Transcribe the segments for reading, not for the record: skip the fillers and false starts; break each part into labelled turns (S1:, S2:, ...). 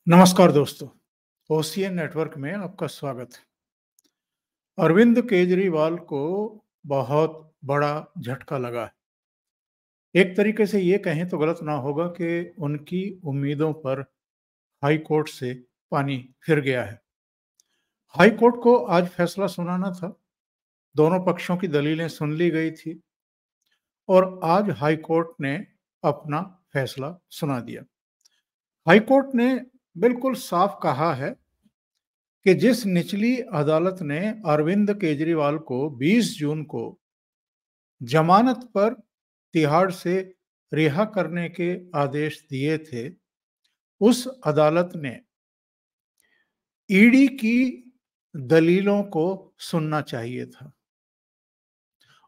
S1: नमस्कार दोस्तों, OCN network में आपका स्वागत है। अरविंद केजरीवाल को बहुत बड़ा झटका लगा है। एक तरीके से ये कहें तो गलत ना होगा कि उनकी उम्मीदों पर हाई कोर्ट से पानी फिर गया है। हाई कोर्ट को आज फैसला सुनाना था, दोनों पक्षों की दलीलें सुन ली गई थी और आज हाई कोर्ट ने अपना फैसला सुना दिया। हाई कोर्ट ने बिल्कुल साफ कहा है कि जिस निचली अदालत ने अरविंद केजरीवाल को 20 जून को जमानत पर तिहाड़ से रिहा करने के आदेश दिए थे, उस अदालत ने ईडी की दलीलों को सुनना चाहिए था।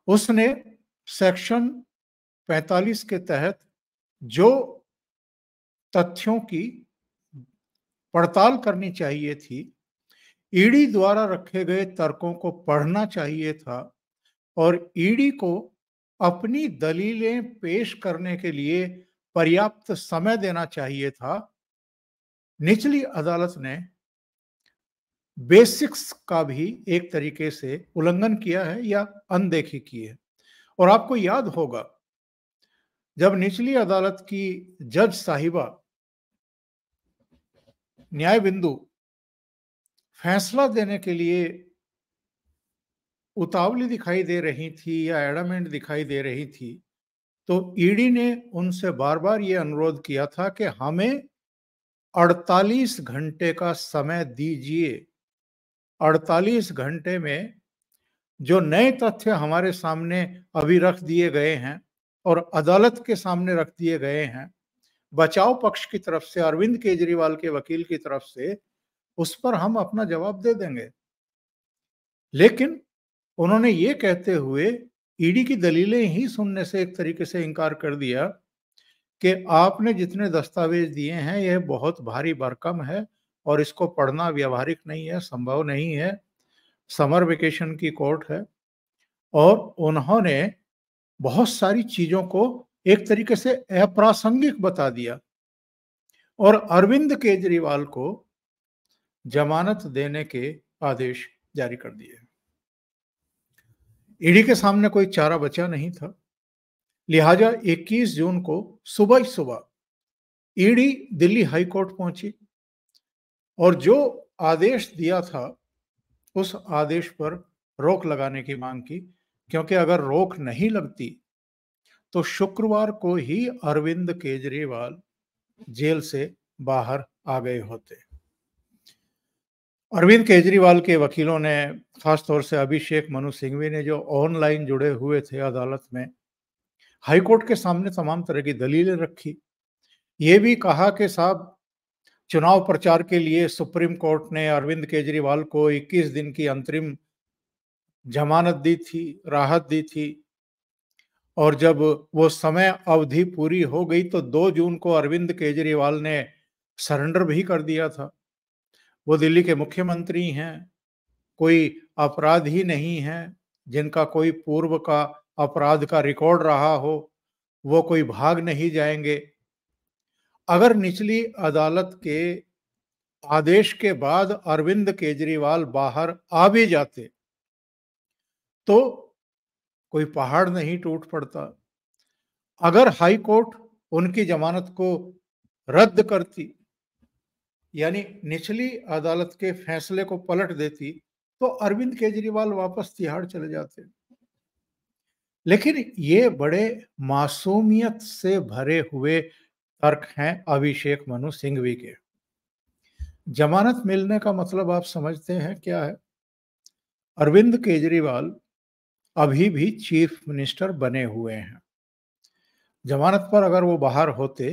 S1: उसने सेक्शन 45 के तहत जो तथ्यों की पड़ताल करनी चाहिए थी, ईडी द्वारा रखे गए तर्कों को पढ़ना चाहिए था और ईडी को अपनी दलीलें पेश करने के लिए पर्याप्त समय देना चाहिए था। निचली अदालत ने बेसिक्स का भी एक तरीके से उल्लंघन किया है या अनदेखी की है। और आपको याद होगा, जब निचली अदालत की जज साहिबा न्याय बिंदु फैसला देने के लिए उतावली दिखाई दे रही थी या एडमेंट दिखाई दे रही थी, तो ईडी ने उनसे बार-बार ये अनुरोध किया था कि हमें 48 घंटे का समय दीजिए। 48 घंटे में जो नए तथ्य हमारे सामने अभी रख दिए गए हैं और अदालत के सामने रख दिए गए हैं, बचाव पक्ष की तरफ से, अरविंद केजरीवाल के वकील की तरफ से, उस पर हम अपना जवाब दे देंगे। लेकिन उन्होंने ये कहते हुए ईडी की दलीलें ही सुनने से एक तरीके से इनकार कर दिया कि आपने जितने दस्तावेज दिए हैं यह बहुत भारी भरकम है और इसको पढ़ना व्यावहारिक नहीं है, संभव नहीं है। समर वेकेशन की कोर्ट है और उन्होंने बहुत सारी चीजों को एक तरीके से अप्रासंगिक बता दिया और अरविंद केजरीवाल को जमानत देने के आदेश जारी कर दिए। ईडी के सामने कोई चारा बचा नहीं था, लिहाजा 21 जून को सुबह ही सुबह ईडी दिल्ली हाई कोर्ट पहुंची और जो आदेश दिया था उस आदेश पर रोक लगाने की मांग की, क्योंकि अगर रोक नहीं लगती तो शुक्रवार को ही अरविंद केजरीवाल जेल से बाहर आ गए होते। अरविंद केजरीवाल के वकीलों ने, खासतौर से अभिषेक मनु सिंघवी ने, जो ऑनलाइन जुड़े हुए थे अदालत में, हाईकोर्ट के सामने तमाम तरह की दलीलें रखी। ये भी कहा कि साहब, चुनाव प्रचार के लिए सुप्रीम कोर्ट ने अरविंद केजरीवाल को 21 दिन की अंतरिम जमानत दी थी, राहत दी थी और जब वो समय अवधि पूरी हो गई तो 2 जून को अरविंद केजरीवाल ने सरेंडर भी कर दिया था। वो दिल्ली के मुख्यमंत्री हैं, कोई अपराध ही नहीं है जिनका कोई पूर्व का अपराध का रिकॉर्ड रहा हो, वो कोई भाग नहीं जाएंगे। अगर निचली अदालत के आदेश के बाद अरविंद केजरीवाल बाहर आ भी जाते तो कोई पहाड़ नहीं टूट पड़ता। अगर हाई कोर्ट उनकी जमानत को रद्द करती, यानी निचली अदालत के फैसले को पलट देती, तो अरविंद केजरीवाल वापस तिहाड़ चले जाते। लेकिन ये बड़े मासूमियत से भरे हुए तर्क हैं अभिषेक मनु सिंघवी के। जमानत मिलने का मतलब आप समझते हैं क्या है? अरविंद केजरीवाल अभी भी चीफ मिनिस्टर बने हुए हैं। जमानत पर अगर वो बाहर होते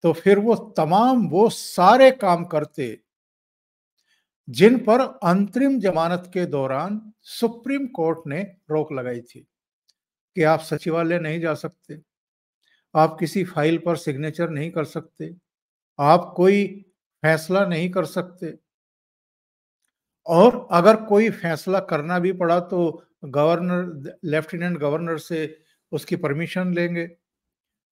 S1: तो फिर वो सारे काम करते जिन पर अंतरिम जमानत के दौरान सुप्रीम कोर्ट ने रोक लगाई थी कि आप सचिवालय नहीं जा सकते, आप किसी फाइल पर सिग्नेचर नहीं कर सकते, आप कोई फैसला नहीं कर सकते और अगर कोई फैसला करना भी पड़ा तो गवर्नर, लेफ्टिनेंट गवर्नर से उसकी परमिशन लेंगे।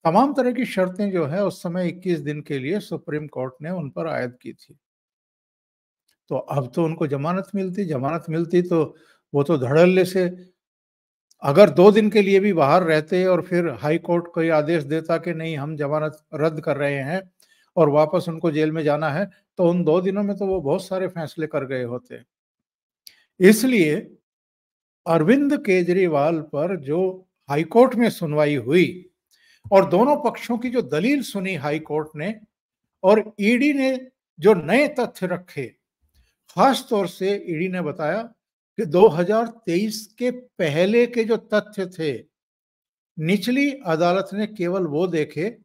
S1: तमाम तरह की शर्तें जो है उस समय 21 दिन के लिए सुप्रीम कोर्ट ने उन पर आयद की थी। तो अब तो उनको ज़मानत मिलती तो वो तो धड़ल्ले से, अगर 2 दिन के लिए भी बाहर रहते और फिर हाई कोर्ट कोई आदेश देता कि नहीं हम ज़मानत रद्द कर रहे हैं और वापस उनको जेल में जाना है, तो उन 2 दिनों में तो वो बहुत सारे फैसले कर गए होते। इसलिए अरविंद केजरीवाल पर जो हाई कोर्ट में सुनवाई हुई और दोनों पक्षों की जो दलील सुनी हाई कोर्ट ने, और ईडी ने जो नए तथ्य रखे, खास तौर से ईडी ने बताया कि 2023 के पहले के जो तथ्य थे, निचली अदालत ने केवल वो देखे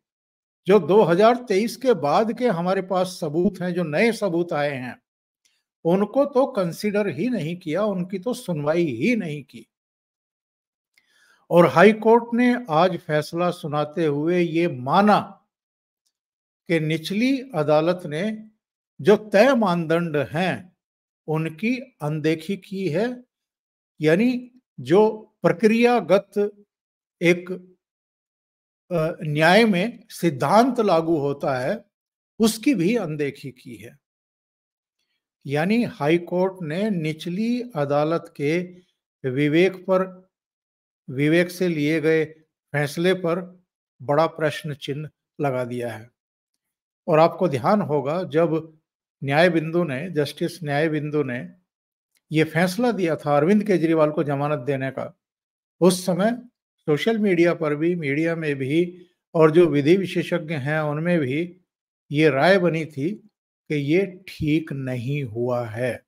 S1: जो 2023 के बाद के हमारे पास सबूत हैं, जो नए सबूत आए हैं, उनको तो कंसीडर ही नहीं किया, उनकी तो सुनवाई ही नहीं की। और हाई कोर्ट ने आज फैसला सुनाते हुए ये माना कि निचली अदालत ने जो तय मानदंड हैं उनकी अनदेखी की है, यानी जो प्रक्रियागत एक न्याय में सिद्धांत लागू होता है उसकी भी अनदेखी की है। यानी हाई कोर्ट ने निचली अदालत के विवेक से लिए गए फैसले पर बड़ा प्रश्न चिन्ह लगा दिया है। और आपको ध्यान होगा जब जस्टिस न्याय बिंदु ने ये फैसला दिया था अरविंद केजरीवाल को जमानत देने का, उस समय सोशल मीडिया पर भी, मीडिया में भी और जो विधि विशेषज्ञ हैं उनमें भी ये राय बनी थी कि ये ठीक नहीं हुआ है।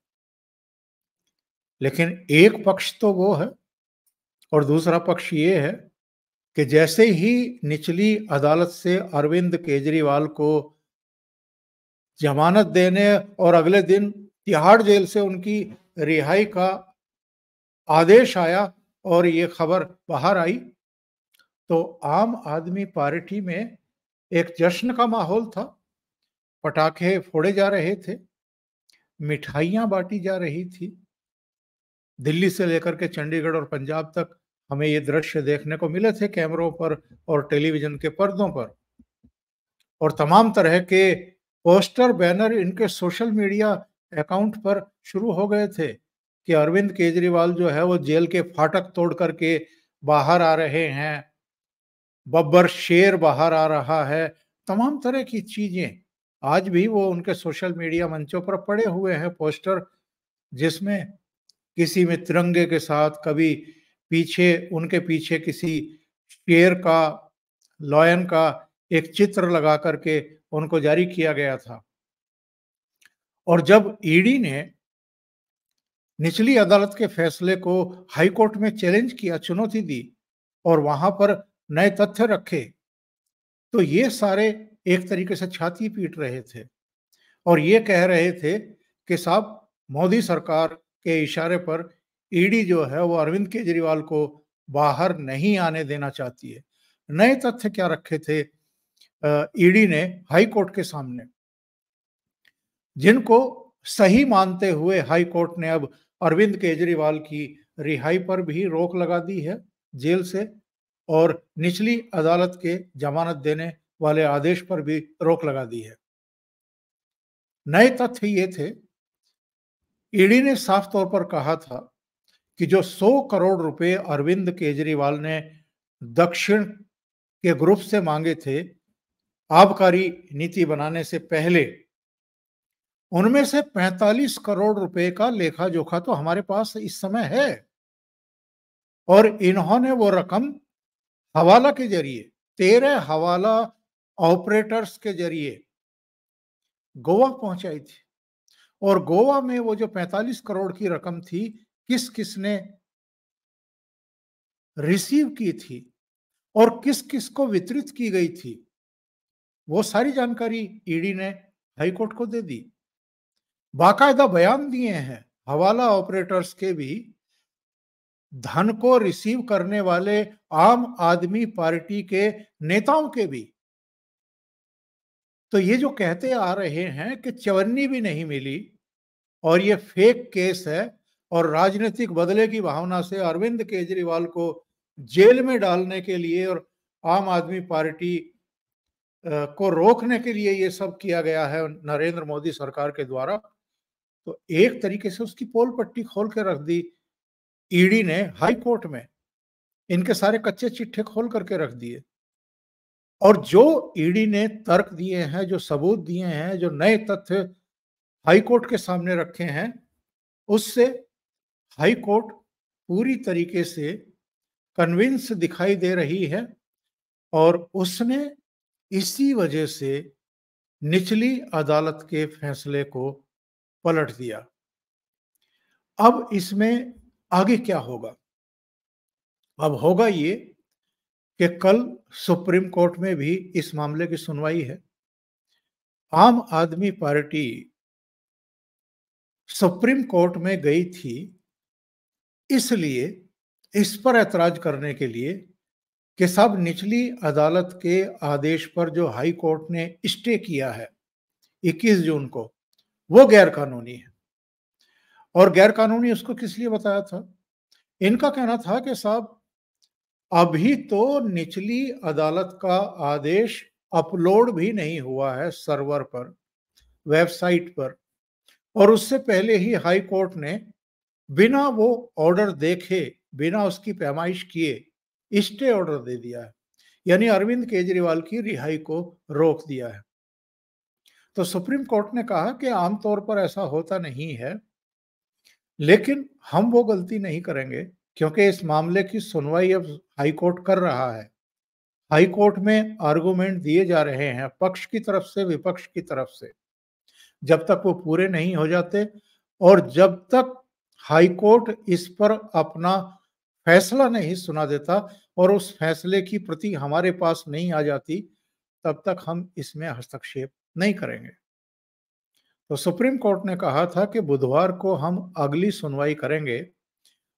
S1: लेकिन एक पक्ष तो वो है और दूसरा पक्ष ये है कि जैसे ही निचली अदालत से अरविंद केजरीवाल को जमानत देने और अगले दिन तिहाड़ जेल से उनकी रिहाई का आदेश आया और ये खबर बाहर आई, तो आम आदमी पार्टी में एक जश्न का माहौल था। पटाखे फोड़े जा रहे थे, मिठाइयाँ बाँटी जा रही थी। दिल्ली से लेकर के चंडीगढ़ और पंजाब तक हमें ये दृश्य देखने को मिले थे कैमरों पर और टेलीविज़न के पर्दों पर। और तमाम तरह के पोस्टर, बैनर इनके सोशल मीडिया अकाउंट पर शुरू हो गए थे कि अरविंद केजरीवाल जो है वो जेल के फाटक तोड़ करके बाहर आ रहे हैं, बब्बर शेर बाहर आ रहा है, तमाम तरह की चीज़ें। आज भी वो उनके सोशल मीडिया मंचों पर पड़े हुए हैं पोस्टर, जिसमें किसी में तिरंगे के साथ, कभी उनके पीछे किसी शेर का, लायन का एक चित्र लगा करके उनको जारी किया गया था। और जब ईडी ने निचली अदालत के फैसले को हाई कोर्ट में चैलेंज किया, चुनौती दी और वहां पर नए तथ्य रखे, तो ये सारे एक तरीके से छाती पीट रहे थे और ये कह रहे थे कि साहब, मोदी सरकार के इशारे पर ईडी जो है वो अरविंद केजरीवाल को बाहर नहीं आने देना चाहती है। नए तथ्य क्या रखे थे ईडी ने हाई कोर्ट के सामने, जिनको सही मानते हुए हाई कोर्ट ने अब अरविंद केजरीवाल की रिहाई पर भी रोक लगा दी है जेल से, और निचली अदालत के जमानत देने वाले आदेश पर भी रोक लगा दी है। नए तथ्य ये थे, ईडी ने साफ तौर पर कहा था कि जो 100 करोड़ रुपए अरविंद केजरीवाल ने दक्षिण के ग्रुप से मांगे थे आबकारी नीति बनाने से पहले, उनमें से 45 करोड़ रुपए का लेखा जोखा तो हमारे पास इस समय है और इन्होंने वो रकम हवाला के जरिए 13 हवाला ऑपरेटर्स के जरिए गोवा पहुंचाई थी। और गोवा में वो जो 45 करोड़ की रकम थी, किस किस ने रिसीव की थी और किस किस को वितरित की गई थी, वो सारी जानकारी ईडी ने हाई कोर्ट को दे दी। बाकायदा बयान दिए हैं हवाला ऑपरेटर्स के भी, धन को रिसीव करने वाले आम आदमी पार्टी के नेताओं के भी। तो ये जो कहते आ रहे हैं कि चवन्नी भी नहीं मिली और ये फेक केस है और राजनीतिक बदले की भावना से अरविंद केजरीवाल को जेल में डालने के लिए और आम आदमी पार्टी को रोकने के लिए ये सब किया गया है नरेंद्र मोदी सरकार के द्वारा, तो एक तरीके से उसकी पोल पट्टी खोल के रख दी ईडी ने हाई कोर्ट में। इनके सारे कच्चे चिट्ठे खोल करके रख दिए और जो ईडी ने तर्क दिए हैं, जो सबूत दिए हैं, जो नए तथ्य हाई कोर्ट के सामने रखे हैं, उससे हाई कोर्ट पूरी तरीके से कन्विंस दिखाई दे रही है और उसने इसी वजह से निचली अदालत के फैसले को पलट दिया। अब इसमें आगे क्या होगा? अब होगा ये कि कल सुप्रीम कोर्ट में भी इस मामले की सुनवाई है। आम आदमी पार्टी सुप्रीम कोर्ट में गई थी इसलिए, इस पर ऐतराज करने के लिए कि साहब निचली अदालत के आदेश पर जो हाई कोर्ट ने स्टे किया है 21 जून को, वो गैर कानूनी है। और गैर कानूनी उसको किस लिए बताया था? इनका कहना था कि साहब अभी तो निचली अदालत का आदेश अपलोड भी नहीं हुआ है सर्वर पर, वेबसाइट पर, और उससे पहले ही हाई कोर्ट ने बिना वो ऑर्डर देखे, बिना उसकी पैमाइश किए स्टे ऑर्डर दे दिया है, यानी अरविंद केजरीवाल की रिहाई को रोक दिया है। तो सुप्रीम कोर्ट ने कहा कि आमतौर पर ऐसा होता नहीं है, लेकिन हम वो गलती नहीं करेंगे क्योंकि इस मामले की सुनवाई अब हाई कोर्ट कर रहा है। हाई कोर्ट में आर्गुमेंट दिए जा रहे हैं पक्ष की तरफ से, विपक्ष की तरफ से। जब तक वो पूरे नहीं हो जाते और जब तक हाई कोर्ट इस पर अपना फैसला नहीं सुना देता और उस फैसले की प्रति हमारे पास नहीं आ जाती, तब तक हम इसमें हस्तक्षेप नहीं करेंगे। तो सुप्रीम कोर्ट ने कहा था कि बुधवार को हम अगली सुनवाई करेंगे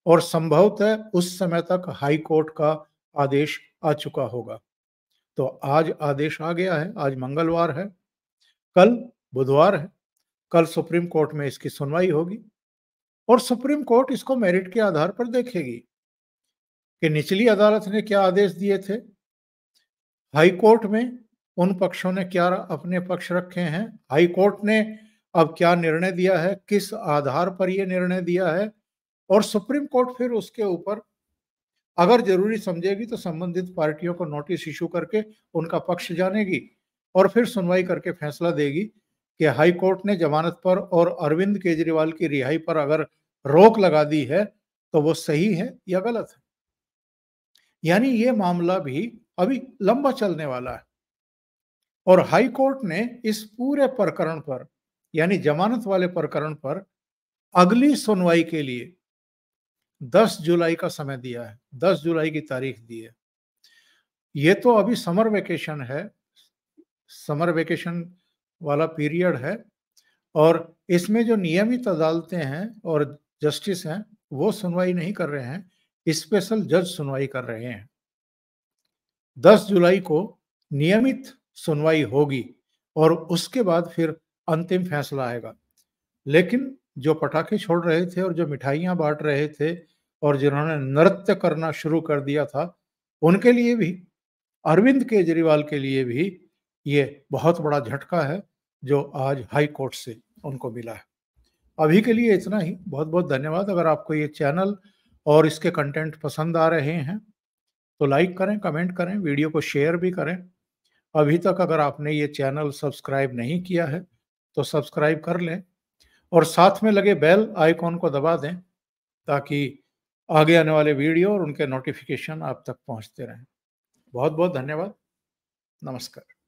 S1: और संभवतः उस समय तक हाई कोर्ट का आदेश आ चुका होगा। तो आज आदेश आ गया है, आज मंगलवार है, कल बुधवार है, कल सुप्रीम कोर्ट में इसकी सुनवाई होगी और सुप्रीम कोर्ट इसको मेरिट के आधार पर देखेगी कि निचली अदालत ने क्या आदेश दिए थे, हाई कोर्ट में उन पक्षों ने क्या अपने पक्ष रखे हैं, हाई कोर्ट ने अब क्या निर्णय दिया है, किस आधार पर यह निर्णय दिया है, और सुप्रीम कोर्ट फिर उसके ऊपर अगर जरूरी समझेगी तो संबंधित पार्टियों को नोटिस इशू करके उनका पक्ष जानेगी और फिर सुनवाई करके फैसला देगी कि हाई कोर्ट ने जमानत पर और अरविंद केजरीवाल की रिहाई पर अगर रोक लगा दी है तो वो सही है या गलत है। यानी ये मामला भी अभी लंबा चलने वाला है और हाई कोर्ट ने इस पूरे प्रकरण पर, यानी जमानत वाले प्रकरण पर अगली सुनवाई के लिए 10 जुलाई का समय दिया है, 10 जुलाई की तारीख दी है। ये तो अभी समर वेकेशन है, समर वेकेशन वाला पीरियड है और इसमें जो नियमित अदालतें हैं और जस्टिस हैं वो सुनवाई नहीं कर रहे हैं, स्पेशल जज सुनवाई कर रहे हैं। 10 जुलाई को नियमित सुनवाई होगी और उसके बाद फिर अंतिम फैसला आएगा। लेकिन जो पटाखे छोड़ रहे थे और जो मिठाइयां बांट रहे थे और जिन्होंने नृत्य करना शुरू कर दिया था, उनके लिए भी, अरविंद केजरीवाल के लिए भी ये बहुत बड़ा झटका है जो आज हाई कोर्ट से उनको मिला है। अभी के लिए इतना ही। बहुत बहुत धन्यवाद। अगर आपको ये चैनल और इसके कंटेंट पसंद आ रहे हैं तो लाइक करें, कमेंट करें, वीडियो को शेयर भी करें। अभी तक अगर आपने ये चैनल सब्सक्राइब नहीं किया है तो सब्सक्राइब कर लें और साथ में लगे बेल आइकॉन को दबा दें ताकि आगे आने वाले वीडियो और उनके नोटिफिकेशन आप तक पहुंचते रहें। बहुत बहुत धन्यवाद। नमस्कार।